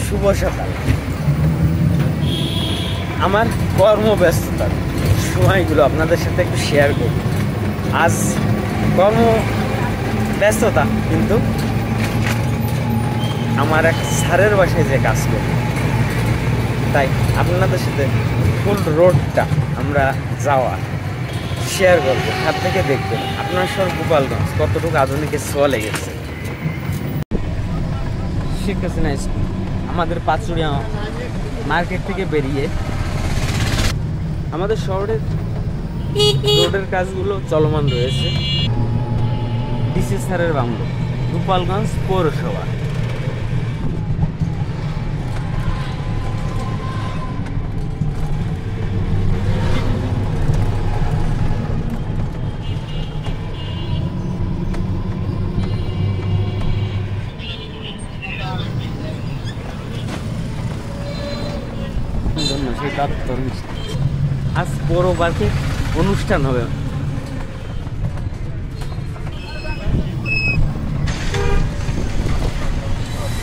শুভ সকাল। আমার কর্মব্যস্ততার সময়গুলো আপনাদের সাথে একটু শেয়ার করব। আজ কর্মব্যস্ততা, কিন্তু আমার এক স্যারের বাসায় যে কাজ করি, তাই আপনাদের সাথে ফুল রোডটা আমরা যাওয়া শেয়ার করবো। হাত থেকে দেখবেন আপনার শহর গোপালগঞ্জ কতটুকু আধুনিকের ছোঁয়া লেগেছে। শেখ হাসিনা স্কুল আমাদের পাচুরিয়া মার্কেট থেকে বেরিয়ে আমাদের শহরের রোডের কাজগুলো চলমান রয়েছে। ডিসি স্যারের বাংলো, গোপালগঞ্জ পৌরসভা। আজ পৌর পার্কে অনুষ্ঠান হবে।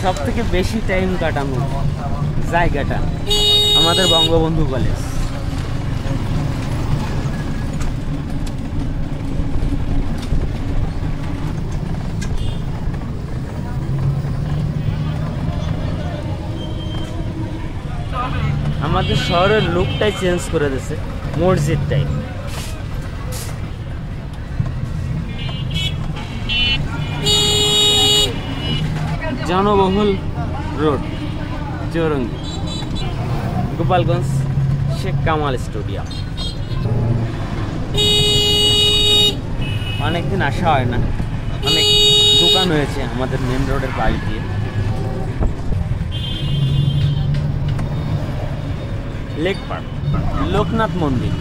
সব থেকে বেশি টাইম কাটানো জায়গাটা আমাদের বঙ্গবন্ধু কলেজ। আমাদের শহরের লুকটাই চেঞ্জ করে দিয়েছে মসজিদটাই। জনবহুল রোড চৌরঙ্গি, গোপালগঞ্জ শেখ কামাল স্টেডিয়াম। অনেকদিন আসা হয় না, অনেক দোকান হয়েছে আমাদের মেন রোডের পাশ দিয়ে। লেক পার্ক, লোকনাথ মন্দির,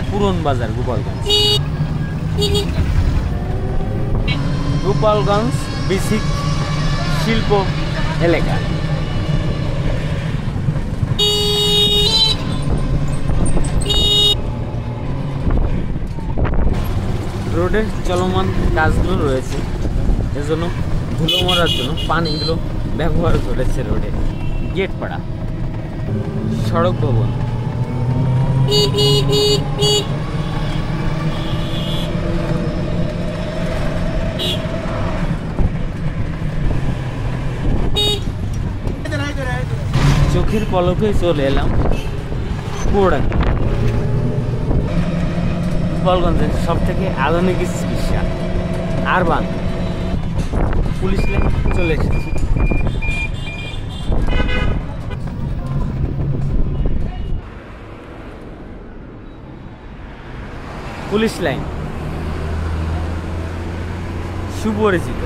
পুরন বাজার, গোপালগঞ্জ। গোপালগঞ্জ বেসিক শিল্প এলাকা। রোডের চলমান কাজগুলো রয়েছে, এজন্য ধুলো মরার জন্য পানিগুলো ব্যবহার করেছে রোডে। গেট পাড়া, সড়ক ভবন, চোখের পলকে চলে এলাম কুয়াডাঙ্গা, গোপালগঞ্জের সব থেকে আধুনিক চিকিৎসা আরবান। পুলিশ লাইন চলে এসেছি। পুলিশ লাইন সুপরিচিত।